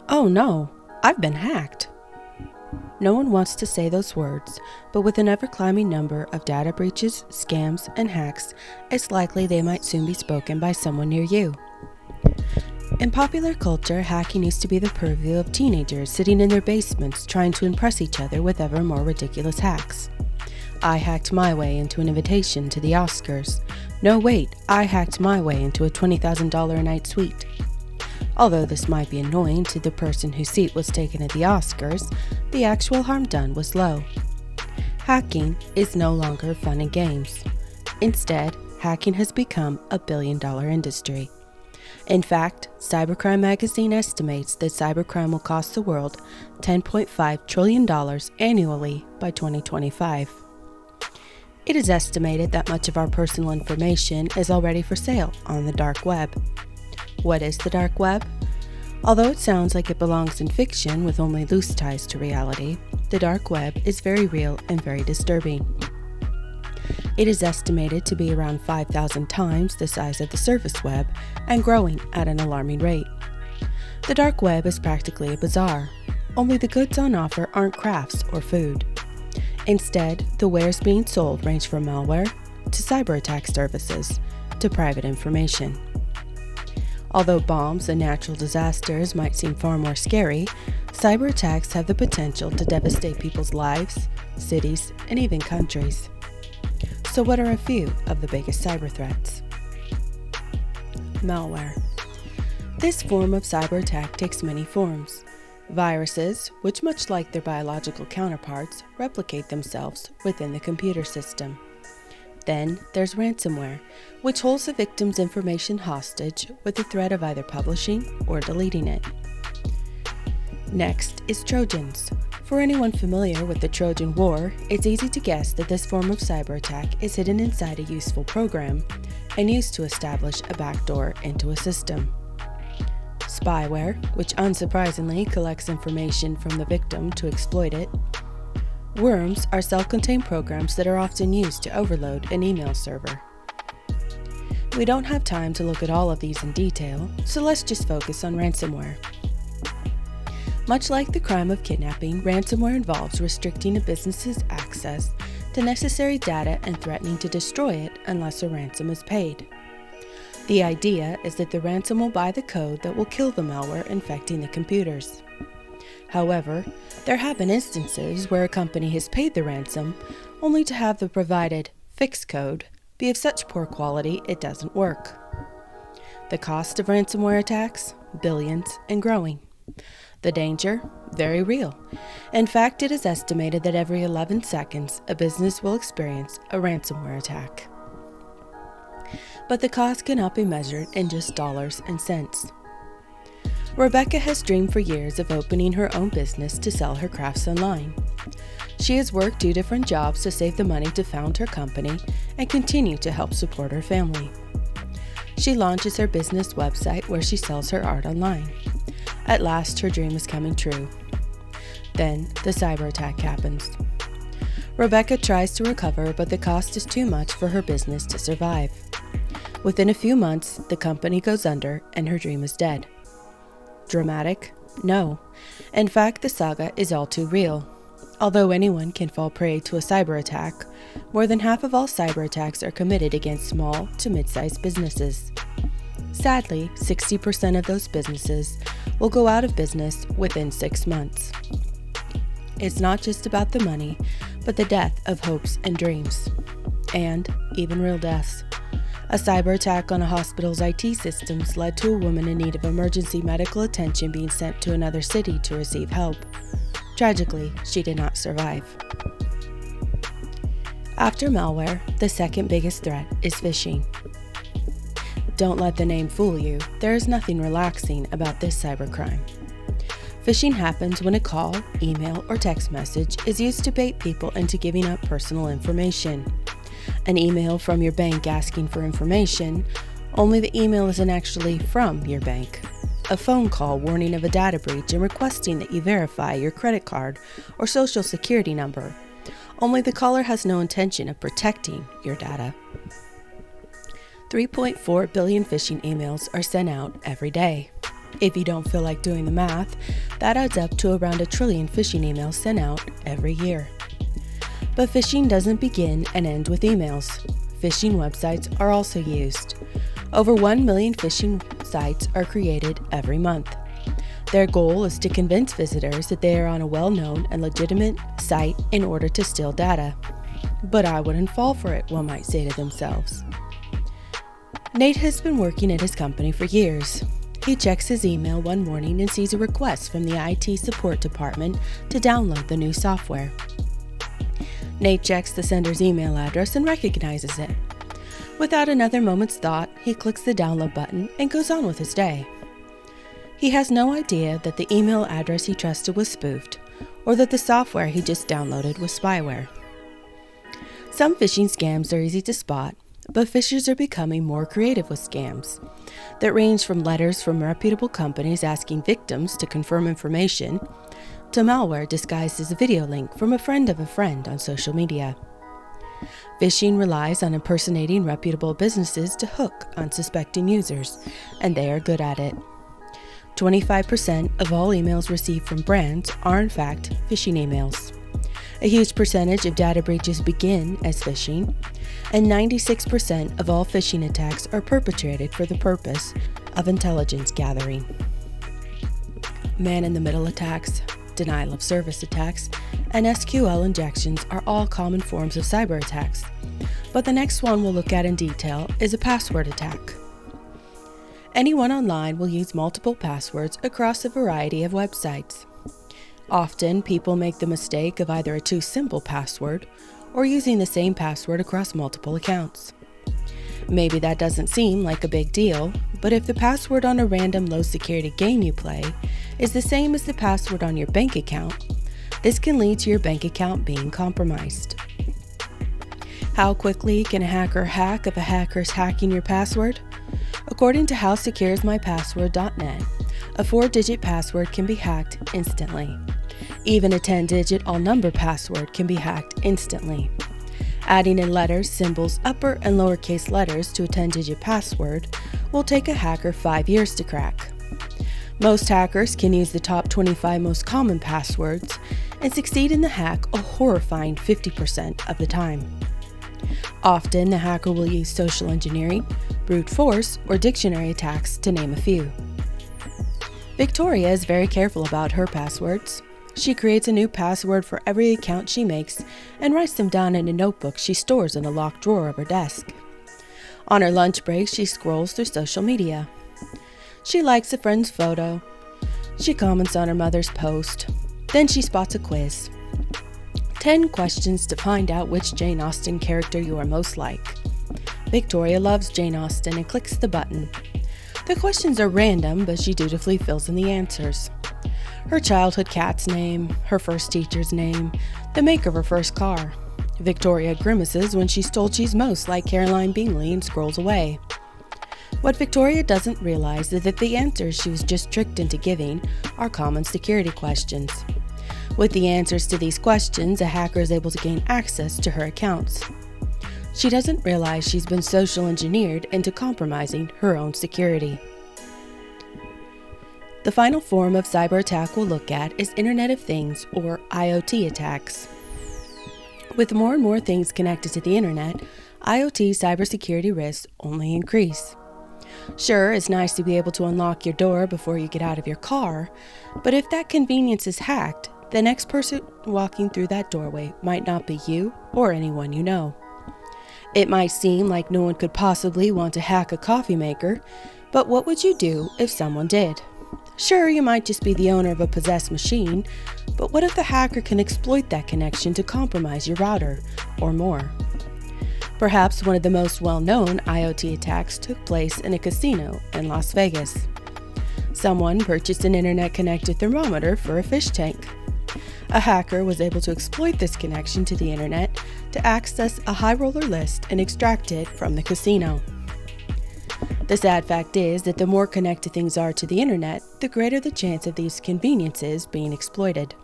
Oh no, I've been hacked. No one wants to say those words, but with an ever-climbing number of data breaches, scams, and hacks, it's likely they might soon be spoken by someone near you. In popular culture, hacking used to be the purview of teenagers sitting in their basements trying to impress each other with ever more ridiculous hacks. I hacked my way into an invitation to the Oscars. No, wait, I hacked my way into a $20,000 a night suite. Although this might be annoying to the person whose seat was taken at the Oscars, the actual harm done was low. Hacking is no longer fun and games. Instead, hacking has become a billion-dollar industry. In fact, Cybercrime magazine estimates that cybercrime will cost the world $10.5 trillion annually by 2025. It is estimated that much of our personal information is already for sale on the dark web. What is the dark web? Although it sounds like it belongs in fiction with only loose ties to reality, the dark web is very real and very disturbing. It is estimated to be around 5,000 times the size of the surface web and growing at an alarming rate. The dark web is practically a bazaar, only the goods on offer aren't crafts or food. Instead, the wares being sold range from malware to cyberattack services to private information. Although bombs and natural disasters might seem far more scary, cyberattacks have the potential to devastate people's lives, cities, and even countries. So what are a few of the biggest cyber threats? Malware. This form of cyber attack takes many forms. Viruses, which much like their biological counterparts, replicate themselves within the computer system. Then there's ransomware, which holds the victim's information hostage with the threat of either publishing or deleting it. Next is Trojans. For anyone familiar with the Trojan War, it's easy to guess that this form of cyber attack is hidden inside a useful program and used to establish a backdoor into a system. Spyware, which unsurprisingly collects information from the victim to exploit it. Worms are self-contained programs that are often used to overload an email server. We don't have time to look at all of these in detail, so let's just focus on ransomware. Much like the crime of kidnapping, ransomware involves restricting a business's access to necessary data and threatening to destroy it unless a ransom is paid. The idea is that the ransom will buy the code that will kill the malware infecting the computers. However, there have been instances where a company has paid the ransom only to have the provided fixed code be of such poor quality it doesn't work. The cost of ransomware attacks? Billions and growing. The danger? Very real. In fact, it is estimated that every 11 seconds a business will experience a ransomware attack. But the cost cannot be measured in just dollars and cents. Rebecca has dreamed for years of opening her own business to sell her crafts online. She has worked 2 different jobs to save the money to found her company and continue to help support her family. She launches her business website where she sells her art online. At last, her dream is coming true. Then, the cyber attack happens. Rebecca tries to recover, but the cost is too much for her business to survive. Within a few months, the company goes under and her dream is dead. Dramatic? No. In fact, the saga is all too real. Although anyone can fall prey to a cyber attack, more than half of all cyber attacks are committed against small to mid-sized businesses. Sadly, 60% of those businesses will go out of business within 6 months. It's not just about the money, but the death of hopes and dreams, and even real deaths. A cyber attack on a hospital's IT systems led to a woman in need of emergency medical attention being sent to another city to receive help. Tragically, she did not survive. After malware, the second biggest threat is phishing. Don't let the name fool you. There is nothing relaxing about this cybercrime. Phishing happens when a call, email, or text message is used to bait people into giving up personal information. An email from your bank asking for information, only the email isn't actually from your bank. A phone call warning of a data breach and requesting that you verify your credit card or social security number, only the caller has no intention of protecting your data. 3.4 billion phishing emails are sent out every day. If you don't feel like doing the math, that adds up to around 1 trillion phishing emails sent out every year. But phishing doesn't begin and end with emails. Phishing websites are also used. Over 1 million phishing sites are created every month. Their goal is to convince visitors that they are on a well-known and legitimate site in order to steal data. But I wouldn't fall for it, one might say to themselves. Nate has been working at his company for years. He checks his email one morning and sees a request from the IT support department to download the new software. Nate checks the sender's email address and recognizes it. Without another moment's thought, he clicks the download button and goes on with his day. He has no idea that the email address he trusted was spoofed, or that the software he just downloaded was spyware. Some phishing scams are easy to spot, but phishers are becoming more creative with scams that range from letters from reputable companies asking victims to confirm information to malware disguised as a video link from a friend of a friend on social media. Phishing relies on impersonating reputable businesses to hook unsuspecting users, and they are good at it. 25% of all emails received from brands are in fact phishing emails. A huge percentage of data breaches begin as phishing, and 96% of all phishing attacks are perpetrated for the purpose of intelligence gathering. Man-in-the-middle attacks, denial of service attacks, and SQL injections are all common forms of cyber attacks, but the next one we'll look at in detail is a password attack. Anyone online will use multiple passwords across a variety of websites. Often, people make the mistake of either a too simple password or using the same password across multiple accounts. Maybe that doesn't seem like a big deal, but if the password on a random low-security game you play is the same as the password on your bank account, this can lead to your bank account being compromised. How quickly can a hacker hack if a hacker is hacking your password? According to howsecureismypassword.net, a 4-digit password can be hacked instantly. Even a 10-digit all-number password can be hacked instantly. Adding in letters, symbols, upper and lowercase letters to a 10-digit password will take a hacker 5 years to crack. Most hackers can use the top 25 most common passwords and succeed in the hack a horrifying 50% of the time. Often, the hacker will use social engineering, brute force, or dictionary attacks, to name a few. Victoria is very careful about her passwords. She creates a new password for every account she makes and writes them down in a notebook she stores in a locked drawer of her desk. On her lunch break, she scrolls through social media. She likes a friend's photo. She comments on her mother's post. Then she spots a quiz. 10 questions to find out which Jane Austen character you are most like. Victoria loves Jane Austen and clicks the button. The questions are random, but she dutifully fills in the answers. Her childhood cat's name, her first teacher's name, the make of her first car. Victoria grimaces when she's told she's most like Caroline Bingley and scrolls away. What Victoria doesn't realize is that the answers she was just tricked into giving are common security questions. With the answers to these questions, a hacker is able to gain access to her accounts. She doesn't realize she's been social engineered into compromising her own security. The final form of cyber attack we'll look at is Internet of Things, or IoT attacks. With more and more things connected to the internet, IoT cybersecurity risks only increase. Sure, it's nice to be able to unlock your door before you get out of your car, but if that convenience is hacked, the next person walking through that doorway might not be you or anyone you know. It might seem like no one could possibly want to hack a coffee maker, but what would you do if someone did? Sure, you might just be the owner of a possessed machine, but what if the hacker can exploit that connection to compromise your router, or more? Perhaps one of the most well-known IoT attacks took place in a casino in Las Vegas. Someone purchased an internet-connected thermometer for a fish tank. A hacker was able to exploit this connection to the internet to access a high roller list and extract it from the casino. The sad fact is that the more connected things are to the internet, the greater the chance of these conveniences being exploited.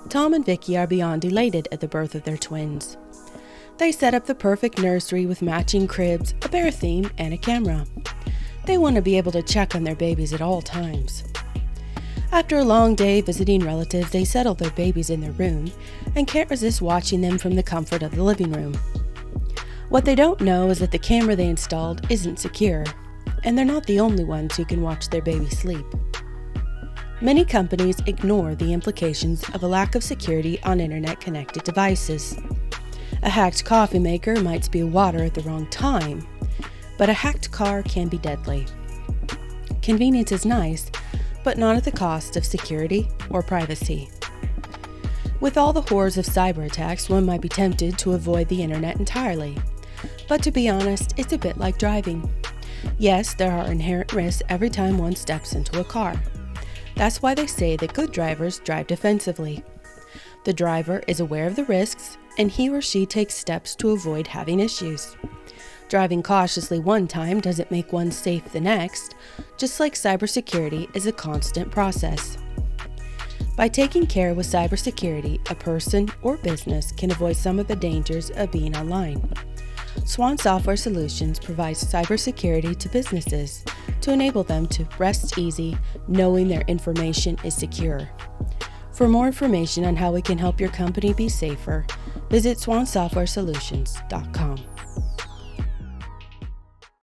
Tom and Vicky are beyond elated at the birth of their twins. They set up the perfect nursery with matching cribs, a bear theme, and a camera. They want to be able to check on their babies at all times. After a long day visiting relatives, they settle their babies in their room and can't resist watching them from the comfort of the living room. What they don't know is that the camera they installed isn't secure, and they're not the only ones who can watch their baby sleep. Many companies ignore the implications of a lack of security on internet-connected devices. A hacked coffee maker might spill water at the wrong time, but a hacked car can be deadly. Convenience is nice, but not at the cost of security or privacy. With all the horrors of cyber attacks, one might be tempted to avoid the internet entirely. But to be honest, it's a bit like driving. Yes, there are inherent risks every time one steps into a car. That's why they say that good drivers drive defensively. The driver is aware of the risks, and he or she takes steps to avoid having issues. Driving cautiously one time doesn't make one safe the next, just like cybersecurity is a constant process. By taking care with cybersecurity, a person or business can avoid some of the dangers of being online. Swan Software Solutions provides cybersecurity to businesses to enable them to rest easy knowing their information is secure. For more information on how we can help your company be safer, visit swansoftwaresolutions.com.